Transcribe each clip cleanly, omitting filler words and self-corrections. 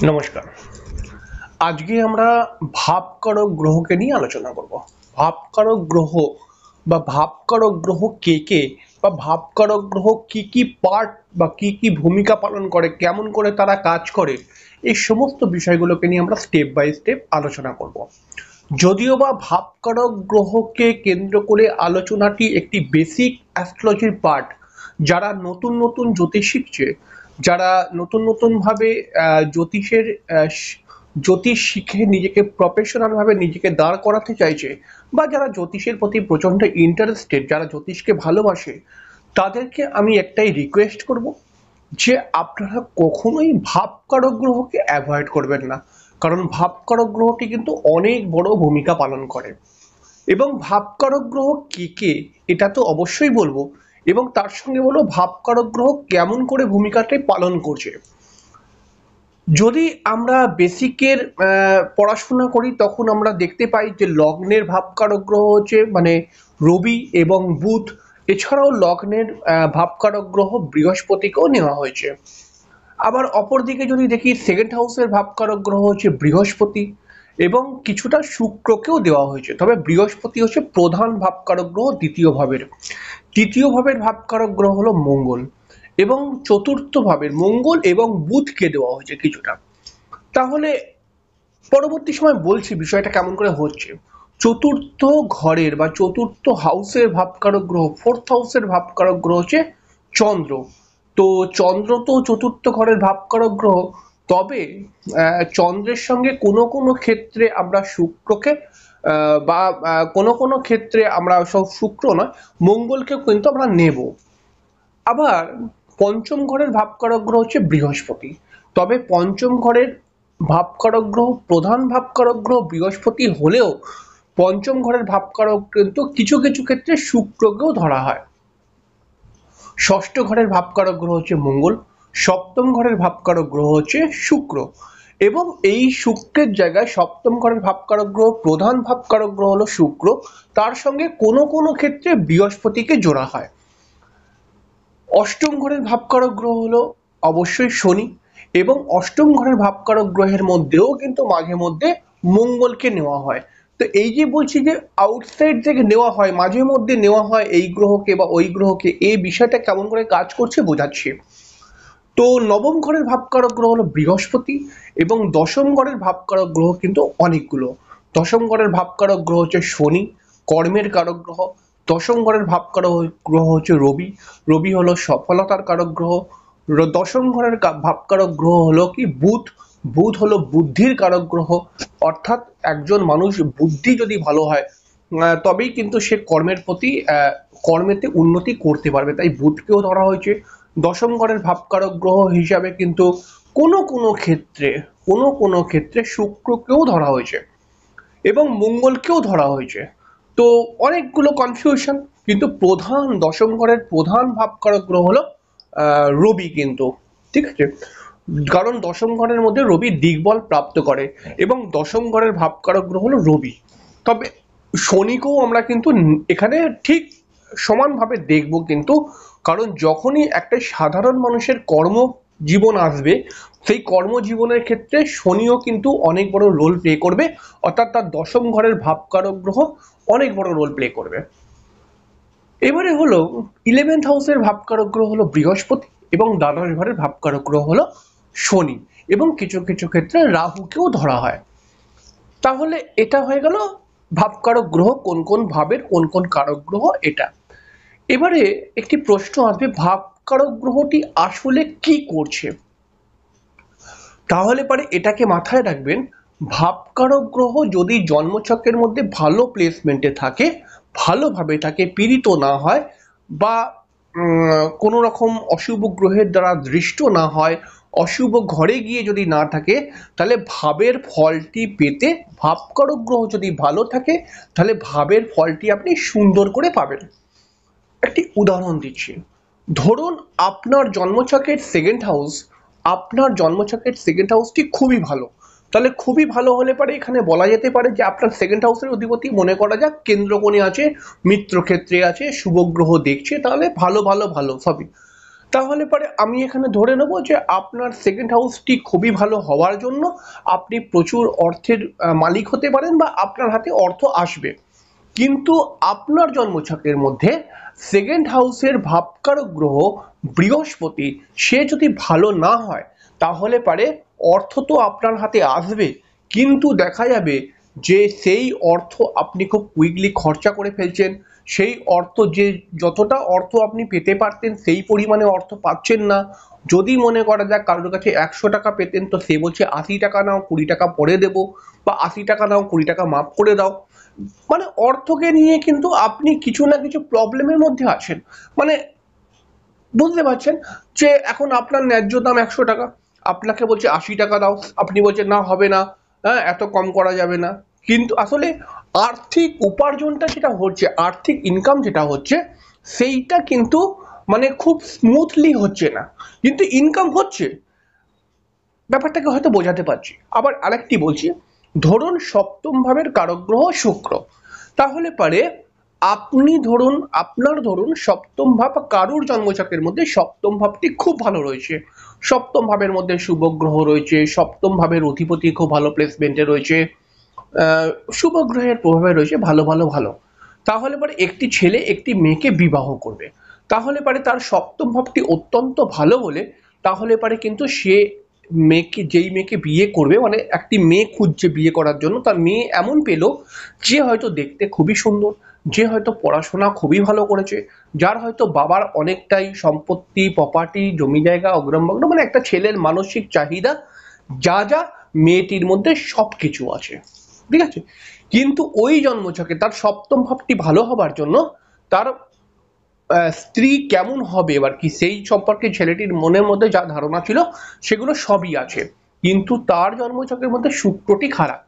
নমস্কার। আজকে আমরা ভাবকারক গ্রহকে নিয়ে আলোচনা করব। ভাবকারক গ্রহ বা ভাবকারক গ্রহ কে কে বা ভাবকারক গ্রহ কি কি পার্ট বা কি কি ভূমিকা পালন করে, কেমন করে তারা কাজ করে, এই সমস্ত বিষয়গুলোকে নিয়ে আমরা স্টেপ বাই স্টেপ আলোচনা করব। যদিও বা ভাবকারক গ্রহকে কেন্দ্র করে আলোচনাটি একটি বেসিক অ্যাস্ট্রোলজির পার্ট, যারা নতুন নতুন জ্যোতিষ শিখছে, যারা নতুন নতুন ভাবে জ্যোতিষের জ্যোতিষ শিখে নিজেকে প্রফেশনাল ভাবে নিজেকে দাঁড় করাতে চাইছে, বা যারা জ্যোতিষের প্রতি প্রচন্ড ইন্টারেস্টেড, যারা জ্যোতিষকে ভালোবাসে, তাদেরকে আমি একটাই রিকোয়েস্ট করব যে আপনারা কখনোই ভাবকারক গ্রহকে অ্যাভয়েড করবেন না। কারণ ভাবকারক গ্রহটি কিন্তু অনেক বড় ভূমিকা পালন করে। এবং ভাবকারক গ্রহ কে কে এটা তো অবশ্যই বলবো, এবং তার সঙ্গে বলবো ভাবকারক গ্রহ কেমন করে ভূমিকাটি পালন করছে। যদি আমরা বেসিকের পড়াশোনা করি, তখন আমরা দেখতে পাই যে লগ্নের ভাবকারক গ্রহ হচ্ছে রবি এবং বুধ। এছাড়াও লগ্নের ভাবকারক গ্রহ বৃহস্পতিকেও নেওয়া হয়েছে। আবার অপরদিকে যদি দেখি, সেকেন্ড হাউসের ভাবকারক গ্রহ হচ্ছে বৃহস্পতি, এবং কিছুটা শুক্রকেও দেওয়া হয়েছে। তবে বৃহস্পতি হচ্ছে প্রধান ভাবকারক গ্রহ তৃতীয় ভাবের ভাবকারক গ্রহ হলো মঙ্গল, এবং চতুর্থ ভাবের মঙ্গল এবং বুধকে দেওয়া হয়েছে কিছুটা। তাহলে পরবর্তী সময় বলছি বিষয়টা কেমন করে হচ্ছে। চতুর্থ ঘরের বা চতুর্থ হাউসের ভাবকারক গ্রহ, ফোর্থ হাউসের ভাবকারক গ্রহ হচ্ছে চন্দ্র। তো চন্দ্র তো চতুর্থ ঘরের ভাবকারক গ্রহ। তবে চন্দ্রের সঙ্গে কোনো কোনো ক্ষেত্রে আমরা শুক্রকে বা কোনো কোনো ক্ষেত্রে আমরা সব শুক্র নয়, মঙ্গলকেও কিন্তু আমরা নেব। আবার পঞ্চম ঘরের ভাবকারক গ্রহ হচ্ছে বৃহস্পতি। তবে পঞ্চম ঘরের ভাবকারক গ্রহ, প্রধান ভাবকারক গ্রহ বৃহস্পতি হলেও পঞ্চম ঘরের ভাবকারক কিন্তু কিছু কিছু ক্ষেত্রে শুক্রকেও ধরা হয়। ষষ্ঠ ঘরের ভাবকারক গ্রহ হচ্ছে মঙ্গল, সপ্তম ঘরের ভাবকারক গ্রহ হচ্ছে শুক্র, এবং এই শুক্রের জায়গায় সপ্তম ঘরের ভাবকারক গ্রহ, প্রধান ভাবকারক গ্রহ হলো শুক্র, তার সঙ্গে কোনো কোনো ক্ষেত্রে বৃহস্পতিকে জোড়া হয়। অষ্টম ঘরের ভাবকারক গ্রহ হলো অবশ্যই শনি, এবং অষ্টম ঘরের ভাবকারক গ্রহের মধ্যেও কিন্তু মাঝে মধ্যে মঙ্গলকে নেওয়া হয়। তো এই যে বলছি যে আউটসাইড থেকে নেওয়া হয়, মাঝে মধ্যে নেওয়া হয় এই গ্রহকে বা ওই গ্রহকে, এই বিষয়টা কেমন করে কাজ করছে বোঝাচ্ছি। তো নবম ঘরের ভাবকারক গ্রহ হলো বৃহস্পতি, এবং দশম ঘরের ভাবকারক গ্রহ কিন্তু অনেকগুলো। দশম ঘরের ভাবকারক গ্রহ হচ্ছে শনি, কর্মের কারক গ্রহ। দশম ঘরের ভাবকারক গ্রহ হচ্ছে রবি, রবি হলো সফলতার কারক গ্রহ। দশম ঘরের ভাবকারক গ্রহ হলো কি বুধ, বুধ হলো বুদ্ধির কারক গ্রহ। অর্থাৎ একজন মানুষ বুদ্ধি যদি ভালো হয়, তবেই কিন্তু সে কর্মের প্রতি কর্মেতে উন্নতি করতে পারবে, তাই বুধকেও ধরা হয়েছে দশম ঘরের ভাবকারক গ্রহ হিসাবে। কিন্তু কোনো কোনো ক্ষেত্রে শুক্রকেও ধরা হয়েছে এবং মঙ্গলকেও ধরা হয়েছে। তো অনেকগুলো কনফিউশন, কিন্তু প্রধান দশম ঘরের প্রধান ভাবকারক গ্রহ হলো রবি কিন্তু, ঠিক আছে। কারণ দশম ঘরের মধ্যে রবি দিগ্বল প্রাপ্ত করে, এবং দশম ঘরের ভাবকারক গ্রহ হলো রবি। তবে শনিকেও আমরা কিন্তু এখানে ঠিক সমানভাবে দেখব কিন্তু, কারণ যখনই একটা সাধারণ মানুষের কর্ম জীবন আসবে, সেই কর্মজীবনের ক্ষেত্রে শনিও কিন্তু অনেক বড় রোল প্লে করবে। অর্থাৎ তার দশম ঘরের ভাবকারক গ্রহ অনেক বড় রোল প্লে করবে। এবারে হলো 11th হাউসের ভাবকারক গ্রহ হলো বৃহস্পতি, এবং দ্বাদশ ঘরের ভাবকারক গ্রহ হলো শনি, এবং কিছু কিছু ক্ষেত্রে রাহুকেও ধরা হয়। তাহলে এটা হয়ে গেল ভাবকারক গ্রহ, কোন কোন ভাবের কোন কোন কারক গ্রহ এটা। এবারে একটি প্রশ্ন আসবে, ভাবকারক গ্রহটি আসলে কি করছে। তাহলে পারে এটাকে মাথায় রাখবেন, ভাবকারক গ্রহ যদি জন্মছকের মধ্যে ভালো প্লেসমেন্টে থাকে, ভালোভাবে থাকে, পীড়িত না হয়, বা কোনো রকম অশুভ গ্রহের দ্বারা দৃষ্ট না হয়, অশুভ ঘরে গিয়ে যদি না থাকে, তাহলে ভাবের ফলটি পেতে ভাবকারক গ্রহ যদি ভালো থাকে, তাহলে ভাবের ফলটি আপনি সুন্দর করে পাবেন। একটি উদাহরণ দিচ্ছি, ধরুন আপনার জন্মছকের সেকেন্ড হাউসটি খুবই ভালো। তাহলে খুবই ভালো হলে পারে এখানে বলা যেতে পারে যে আপনার সেকেন্ড হাউসের অধিপতি মনে করা যাক কেন্দ্রকোণে আছে, মিত্র ক্ষেত্রে আছে, শুভ গ্রহ দেখছে, তাহলে ভালো ভালো ভালো সবই। তাহলে পরে আমি এখানে ধরে নেব যে আপনার সেকেন্ড হাউসটি খুবই ভালো হওয়ার জন্য আপনি প্রচুর অর্থের মালিক হতে পারেন বা আপনার হাতে অর্থ আসবে। কিন্তু আপনার জন্মছকের মধ্যে সেকেন্ড হাউসের ভাবকারক গ্রহ বৃহস্পতি সে যদি ভালো না হয় তাহলে পারে অর্থ তো আপনার হাতে আসবে, কিন্তু দেখা যাবে যে সেই অর্থ আপনি খুব কুইকলি খরচা করে ফেলছেন। সেই অর্থ যে যতটা অর্থ আপনি পেতে পারতেন সেই পরিমাণে অর্থ পাচ্ছেন না। যদি মনে করা যাক কারোর কাছে 100 টাকা পেতেন তো সে বলছে 80 টাকা নাও, 20 টাকা পরে দেবো, বা 80 টাকা নাও, 20 টাকা মাফ করে দাও। মানে অর্থকে নিয়ে কিন্তু আপনি কিছু না কিছু প্রবলেমের মধ্যে আছেন। মানে বুঝতে পারছেন যে এখন আপনার ন্যায্য দাম 100 টাকা, আপনাকে বলছে 80 টাকা দাও, আপনি বলছেন না হবে না, হ্যাঁ এত কম করা যাবে না। কিন্তু আসলে আর্থিক উপার্জনটা যেটা হচ্ছে, আর্থিক ইনকাম যেটা হচ্ছে সেইটা কিন্তু মানে খুব স্মুথলি হচ্ছে না, কিন্তু ইনকাম হচ্ছে। ব্যাপারটাকে হয়তো বোঝাতে পারছি। আবার আরেকটি বলছি, ধরুন সপ্তম ভাবের কারক গ্রহ শুক্র, তাহলে পারে আপনি ধরুন আপনার ধরুন সপ্তম ভাব বা কারুর জন্মছকের মধ্যে সপ্তম ভাবটি খুব ভালো রয়েছে, সপ্তম ভাবের মধ্যে শুভ গ্রহ রয়েছে, সপ্তম ভাবের অধিপতি খুব ভালো প্লেসমেন্টে রয়েছে, শুভ গ্রহের প্রভাবে রয়েছে ভালো ভালো ভালো। তাহলে পরে একটি ছেলে একটি মেয়েকে বিবাহ করবে, তাহলে পারে তার সপ্তম ভাবটি অত্যন্ত ভালো বলে তাহলে পারে কিন্তু সে মেয়েকে, যেই মেয়েকে বিয়ে করবে, মানে একটি মেয়ে খুঁজছে বিয়ে করার জন্য, তার মেয়ে এমন পেলো যে হয়তো দেখতে খুবই সুন্দর, যে হয়তো পড়াশোনা খুবই ভালো করেছে, যার হয়তো বাবার অনেকটাই সম্পত্তি প্রপার্টি জমি জায়গা অগ্রমগ্ন, মানে একটা ছেলের মানসিক চাহিদা যা যা মেয়েটির মধ্যে সবকিছু আছে, ঠিক আছে। কিন্তু ওই জন্মছকে তার সপ্তম ভাবটি ভালো হবার জন্য তার স্ত্রী কেমন হবে এবার কি সেই সম্পর্কে ছেলেটির মনের মধ্যে যা ধারণা ছিল সেগুলো সবই আছে, কিন্তু তার জন্মছকের মধ্যে শুক্রটি খারাপ।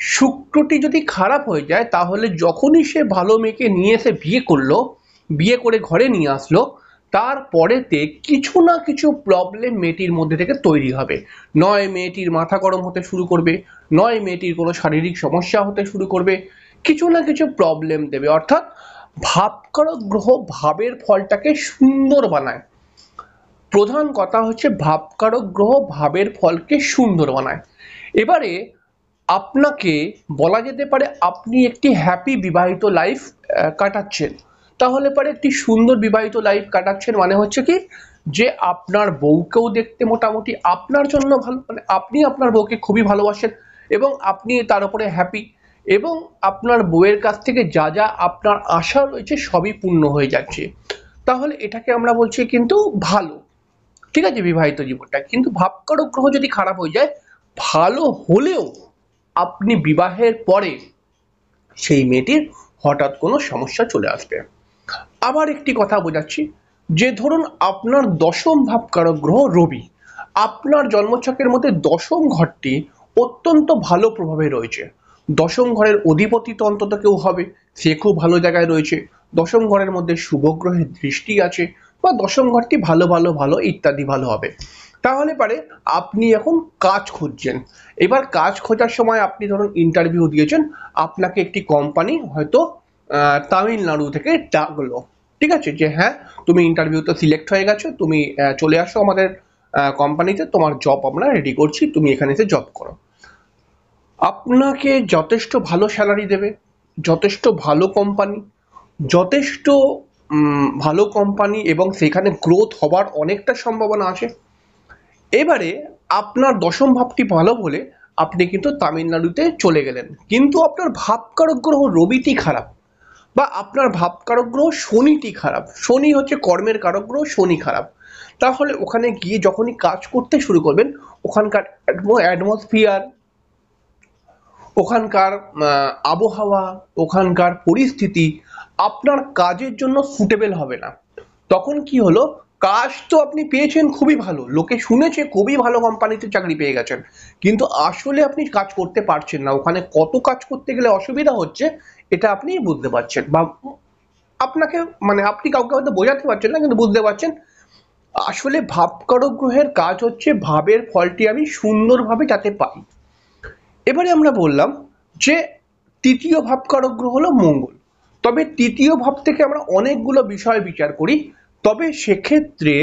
শুক্রটি যদি খারাপ হয়ে যায় তাহলে যখনই সে ভালো মেয়েকে নিয়ে এসে বিয়ে করলো, বিয়ে করে ঘরে নিয়ে আসলো, তারপরেতে কিছু না কিছু প্রবলেম মেয়েটির মধ্যে থেকে তৈরি হবে। নয় মেয়েটির মাথা গরম হতে শুরু করবে, নয় মেয়েটির কোনো শারীরিক সমস্যা হতে শুরু করবে, কিছু না কিছু প্রবলেম দেবে। অর্থাৎ ভাবকারক গ্রহ ভাবের ফলটাকে সুন্দর বানায়। প্রধান কথা হচ্ছে ভাবকারক গ্রহ ভাবের ফলকে সুন্দর বানায়। এবারে আপনাকে বলা যেতে পারে আপনি একটি হ্যাপি বিবাহিত লাইফ কাটাচ্ছেন, তাহলে পরে একটি সুন্দর বিবাহিত লাইফ কাটাচ্ছেন মানে হচ্ছে কি যে আপনার বউকেও দেখতে মোটামুটি আপনার জন্য ভালো, মানে আপনি আপনার বউকে খুবই ভালোবাসেন এবং আপনি তার উপরে হ্যাপি, এবং আপনার বউয়ের কাছ থেকে যা যা আপনার আশা রয়েছে সবই পূর্ণ হয়ে যাচ্ছে, তাহলে এটাকে আমরা বলছি কিন্তু ভালো, ঠিক আছে বিবাহিত জীবনটা। কিন্তু ভাবকারক গ্রহ যদি খারাপ হয়ে যায়, ভালো হলেও আপনি বিবাহের পরে সেই মেয়েটির হঠাৎ কোনো সমস্যা চলে আসবে। আবার একটি কথা বোঝাচ্ছি, যে ধরুন আপনার দশম ভাবকারক গ্রহ রবি, আপনার জন্মছকের মধ্যে দশম ঘরটি অত্যন্ত ভালো প্রভাবে রয়েছে, দশম ঘরের অধিপতি তো অন্তত কেউ হবে, সে খুব ভালো জায়গায় রয়েছে, দশম ঘরের মধ্যে শুভ গ্রহের দৃষ্টি আছে, বা দশম ঘরটি ভালো ভালো ভালো ইত্যাদি ভালো হবে। তাহলে পারে আপনি এখন কাজ খুঁজছেন, এবার কাজ খোঁজার সময় আপনি ধরুন ইন্টারভিউ দিয়েছেন, আপনাকে একটি কোম্পানি হয়তো তামিলনাড়ু থেকে ডাকলো, ঠিক আছে, যে হ্যাঁ তুমি ইন্টারভিউতে সিলেক্ট হয়ে গেছো, তুমি চলে আসো আমাদের কোম্পানিতে, তোমার জব আমরা রেডি করছি, তুমি এখানে এসে জব করো। আপনাকে যথেষ্ট ভালো স্যালারি দেবে, যথেষ্ট ভালো কোম্পানি, যথেষ্ট ভালো কোম্পানি, এবং সেখানে গ্রোথ হবার অনেকটা সম্ভাবনা আছে। এবারে আপনার দশম ভাবটি ভালো বলে আপনি কিন্তু তামিলনাড়ুতে চলে গেলেন, কিন্তু আপনার ভাবকারক গ্রহ রবিটি খারাপ, বা আপনার ভাবকারক গ্রহ শনিটি খারাপ, শনি হচ্ছে কর্মের কারক গ্রহ, শনি খারাপ। তাহলে ওখানে গিয়ে যখনই কাজ করতে শুরু করবেন, ওখানকার অ্যাটমসফিয়ার, ওখানকার আবহাওয়া, ওখানকার পরিস্থিতি আপনার কাজের জন্য সুটেবল হবে না। তখন কি হলো, কাজ তো আপনি পেয়েছেন খুবই ভালো, লোকে শুনেছে খুবই ভালো কোম্পানিতে চাকরি পেয়ে গেছেন, কিন্তু আসলে আপনি কাজ করতে পারছেন না, ওখানে কত কাজ করতে গেলে অসুবিধা হচ্ছে এটা আপনি বুঝতে পারছেন, বা আপনাকে মানে আপনি কাউকে হয়তো বোঝাতে পারছেন না কিন্তু বুঝতে পারছেন। আসলে ভাবকারক গ্রহের কাজ হচ্ছে ভাবের ফলটি আমি সুন্দরভাবে যাতে পাই। এবারে আমরা বললাম যে তৃতীয় ভাবকারক গ্রহ হলো মঙ্গল, তবে তৃতীয় ভাব থেকে আমরা অনেকগুলো বিষয় বিচার করি, তবে সেক্ষেত্রে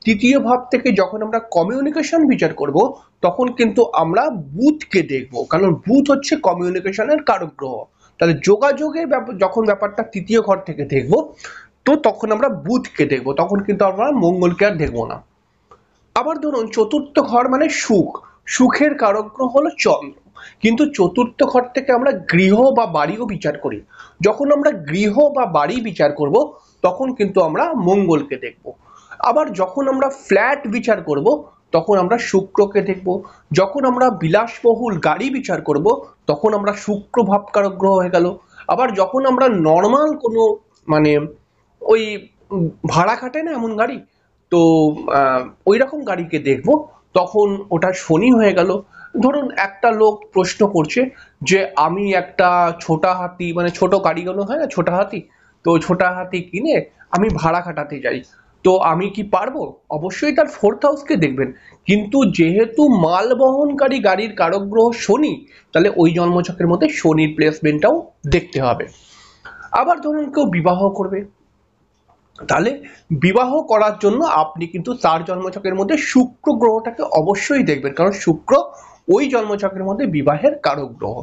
তৃতীয় ভাব থেকে যখন আমরা কমিউনিকেশন বিচার করব তখন কিন্তু আমরা বুধকে দেখব, কারণ বুধ হচ্ছে কমিউনিকেশনের কারক গ্রহ। তাহলে যোগাযোগের যখন ব্যাপারটা তৃতীয় ঘর থেকে দেখব, তো তখন আমরা বুধকে দেখব, তখন কিন্তু আমরা মঙ্গলকে আর দেখব না। আবার ধরুন চতুর্থ ঘর মানে সুখ, সুখের কারক গ্রহ হলো চন্দ্র, কিন্তু চতুর্থ ঘর থেকে আমরা গৃহ বা বাড়িও বিচার করি। যখন আমরা গৃহ বা বাড়ি বিচার করব তখন কিন্তু আমরা মঙ্গলকে দেখব। আবার যখন আমরা ফ্ল্যাট বিচার করব তখন আমরা শুক্রকে দেখব। যখন আমরা বিলাসবহুল গাড়ি বিচার করব তখন আমরা শুক্র ভাবকারক গ্রহ হয়ে গেল। আবার যখন আমরা নর্মাল কোনো মানে ওই ভাড়া খাটে না এমন গাড়ি, তো ওই রকম গাড়িকে দেখব, তখন ওটা শনি হয়ে গেল। ধরুন একটা লোক প্রশ্ন করছে যে আমি একটা ছোটা হাতি মানে ছোট গাড়িগুলো হয় না ছোটা হাতি, তো ছোটা হাতি কিনে আমি ভাড়া খাটাতে যাই, তো আমি কি পারবো? অবশ্যই তার ফোর্থ হাউসকে দেখবেন, কিন্তু যেহেতু মাল বহনকারী গাড়ির কারক গ্রহ শনি, তাহলে ওই জন্মছকের মধ্যে শনির প্লেসমেন্টটাও দেখতে হবে। আবার ধরুন কেউ বিবাহ করবে, তাহলে বিবাহ করার জন্য আপনি কিন্তু তার জন্মছকের মধ্যে শুক্র গ্রহটাকে অবশ্যই দেখবেন, কারণ শুক্র ওই জন্মছকের মধ্যে বিবাহের কারক গ্রহ।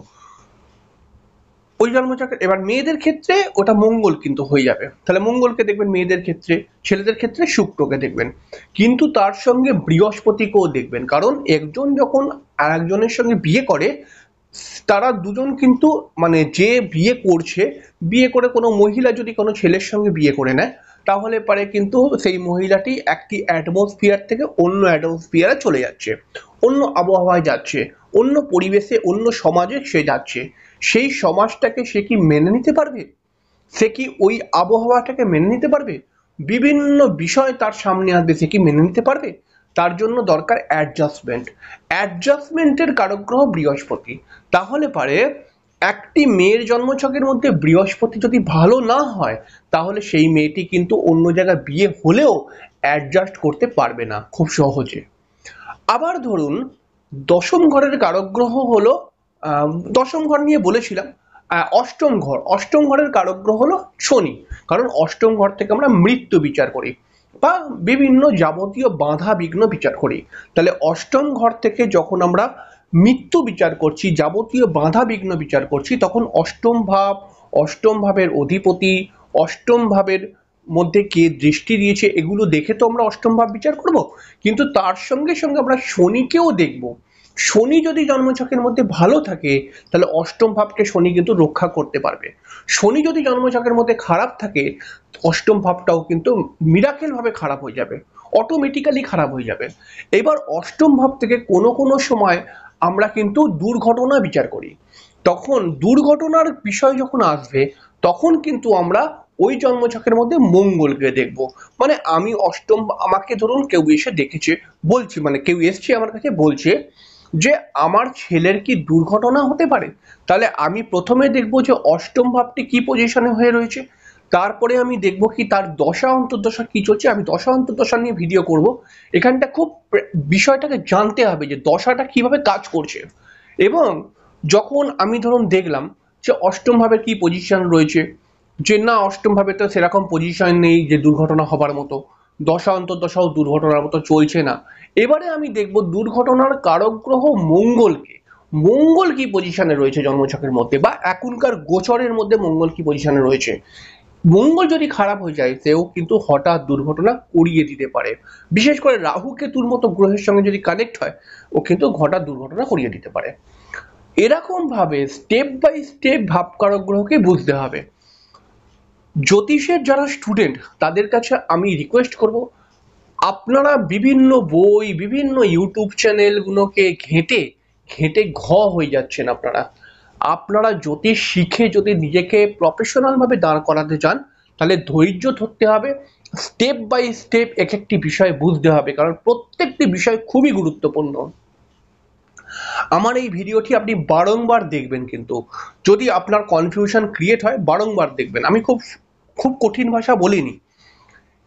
ওই জন্মছকের এবার মেয়েদের ক্ষেত্রে ওটা মঙ্গল কিন্তু হয়ে যাবে, তাহলে মঙ্গলকে দেখবেন মেয়েদের ক্ষেত্রে, ছেলেদের ক্ষেত্রে শুক্রকে দেখবেন, কিন্তু তার সঙ্গে বৃহস্পতিকেও দেখবেন, কারণ একজন যখন আরেকজনের সঙ্গে বিয়ে করে তারা দুজন কিন্তু মানে যে বিয়ে করছে, বিয়ে করে কোনো মহিলা যদি কোনো ছেলের সঙ্গে বিয়ে করে নেয় তাহলে পারে কিন্তু সেই মহিলাটি একটি অ্যাটমসফিয়ার থেকে অন্য অ্যাটমসফিয়ারে চলে যাচ্ছে, অন্য আবহাওয়ায় যাচ্ছে, অন্য পরিবেশে অন্য সমাজে সে যাচ্ছে। সেই সমাজটাকে সে কি মেনে নিতে পারবে? সে কি ওই আবহাওয়াটাকে মেনে নিতে পারবে? বিভিন্ন বিষয় তার সামনে আসবে, সে কি মেনে নিতে পারবে? তার জন্য দরকার অ্যাডজাস্টমেন্ট। অ্যাডজাস্টমেন্টের কারক গ্রহ বৃহস্পতি। তাহলে পারে একটি মেয়ের জন্মছকের মধ্যে বৃহস্পতি যদি ভালো না হয় তাহলে সেই মেয়েটি কিন্তু অন্য জায়গায় বিয়ে হলেও অ্যাডজাস্ট করতে পারবে না খুব সহজে। আবার ধরুন দশম ঘরের কারক গ্রহ হলো দশম ঘর নিয়ে বলেছিলাম, অষ্টম ঘর, অষ্টম ঘরের কারক গ্রহ হলো শনি, কারণ অষ্টম ঘর থেকে আমরা মৃত্যু বিচার করি বা বিভিন্ন যাবতীয় বাধা বিঘ্ন বিচার করি। তাহলে অষ্টম ঘর থেকে যখন আমরা মৃত্যু বিচার করছি, যাবতীয় বাধা বিঘ্ন বিচার করছি, তখন অষ্টম ভাব, অষ্টম ভাবের অধিপতি, অষ্টম ভাবের মধ্যে কে দৃষ্টি দিয়েছে এগুলো দেখে তো আমরা অষ্টম ভাব বিচার করব, কিন্তু তার সঙ্গে সঙ্গে আমরা শনিকেও দেখব। শনি যদি জন্মছকের মধ্যে ভালো থাকে তাহলে অষ্টম ভাবকে শনি কিন্তু রক্ষা করতে পারবে। শনি যদি জন্মছকের মধ্যে খারাপ থাকে অষ্টম ভাবটাও কিন্তু মিরাকেল ভাবে খারাপ হয়ে যাবে, অটোমেটিক্যালি খারাপ হয়ে যাবে। এবার অষ্টম ভাব থেকে কোনো কোনো সময় আমরা কিন্তু দুর্ঘটনা বিচার করি, তখন দুর্ঘটনার বিষয় যখন আসবে তখন কিন্তু আমরা ওই জন্মছকের মধ্যে মঙ্গলকে দেখব। মানে আমি অষ্টম, আমাকে ধরুন কেউ এসে দেখেছে, বলছি মানে কেউ এসছে আমার কাছে বলছে যে আমার ছেলের কি দুর্ঘটনা হতে পারে, তাহলে আমি প্রথমে দেখব যে অষ্টম ভাবটি কি পজিশনে হয়ে রয়েছে, তারপরে আমি দেখব কি তার দশা অন্তর্দশা কি চলছে। আমি দশা অন্তর্দশা নিয়ে ভিডিও করব, এখানটা খুব বিষয়টাকে জানতে হবে যে দশাটা কিভাবে কাজ করছে। এবং যখন আমি ধরুন দেখলাম যে অষ্টম ভাবে কি পজিশন রয়েছে, যে না অষ্টম ভাবে তো সেরকম পজিশন নেই যে দুর্ঘটনা হবার মতো, দশা অন্তর্দশাও দুর্ঘটনার মতো চলছে না, এবারে আমি দেখব দুর্ঘটনার কারক গ্রহ মঙ্গলকে, মঙ্গল কি পজিশনে রয়েছে জন্মছকের মধ্যে বা এখনকার গোচরের মধ্যে মঙ্গল কি পজিশনে রয়েছে। মঙ্গল যদি খারাপ হয়ে যায় সেও কিন্তু হঠাৎ দুর্ঘটনা করিয়ে দিতে পারে, বিশেষ করে রাহু কেতুর মতো গ্রহের সঙ্গে যদি কানেক্ট হয় ও কিন্তু হঠাৎ দুর্ঘটনা করিয়ে দিতে পারে। এরকম ভাবে স্টেপ বাই স্টেপ ভাবকারক গ্রহকে বুঝতে হবে। জ্যোতিষের যারা স্টুডেন্ট তাদের কাছে আমি রিকোয়েস্ট করব, আপনারা বিভিন্ন বই বিভিন্ন ইউটিউব চ্যানেলগুলোকে ঘেঁটে ঘেঁটে হয়ে যাচ্ছেন। আপনারা আপনারা জ্যোতিষ শিখে যদি নিজেকে প্রফেশনাল ভাবে দাঁড় করাতে চান তাহলে ধৈর্য ধরতে হবে, স্টেপ বাই স্টেপ এক একটি বিষয় বুঝতে হবে, কারণ প্রত্যেকটি বিষয় খুবই গুরুত্বপূর্ণ। আমার এই ভিডিওটি আপনি বারংবার দেখবেন, কিন্তু যদি আপনার কনফিউশন ক্রিয়েট হয় বারংবার দেখবেন, আমি খুব খুব কঠিন ভাষা বলিনি।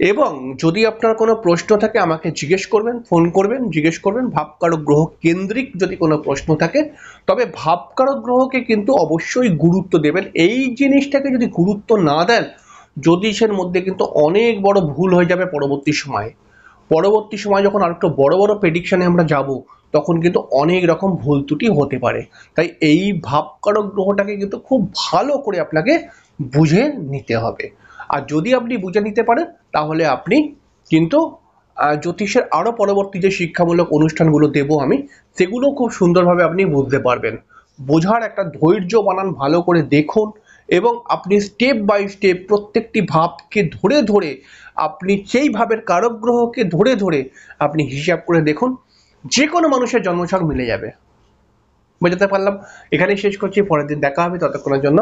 এবং যদি আপনার কোনো প্রশ্ন থাকে আমাকে জিজ্ঞেস করবেন, ফোন করবেন, জিজ্ঞেস করবেন। ভাবকারক গ্রহ কেন্দ্রিক যদি কোনো প্রশ্ন থাকে তবে ভাবকারক গ্রহকে কিন্তু অবশ্যই গুরুত্ব দেবেন। এই জিনিসটাকে যদি গুরুত্ব না দেন জ্যোতিষের মধ্যে কিন্তু অনেক বড় ভুল হয়ে যাবে পরবর্তী সময়ে। পরবর্তী সময় যখন আর একটু বড় বড় প্রেডিকশনে আমরা যাব, তখন কিন্তু অনেক রকম ভুল ত্রুটি হতে পারে। তাই এই ভাবকারক গ্রহটাকে কিন্তু খুব ভালো করে আপনাকে বুঝে নিতে হবে। আর যদি আপনি বুঝে নিতে পারেন, তাহলে আপনি কিন্তু জ্যোতিষের আরো পরবর্তী যে শিক্ষামূলক অনুষ্ঠানগুলো দেব আমি, সেগুলো খুব সুন্দরভাবে আপনি বুঝতে পারবেন। বোঝার একটা ধৈর্য বানান ভালো করে দেখুন, এবং আপনি স্টেপ বাই স্টেপ প্রত্যেকটি ভাবকে ধরে ধরে, আপনি সেই ভাবের কারক গ্রহকে ধরে ধরে আপনি হিসাব করে দেখুন, যে কোনো মানুষের জন্মছক মিলে যাবে। বোঝাতে পারলাম? এখানেই শেষ করছি, পরের দিন দেখা হবে, ততক্ষণের জন্য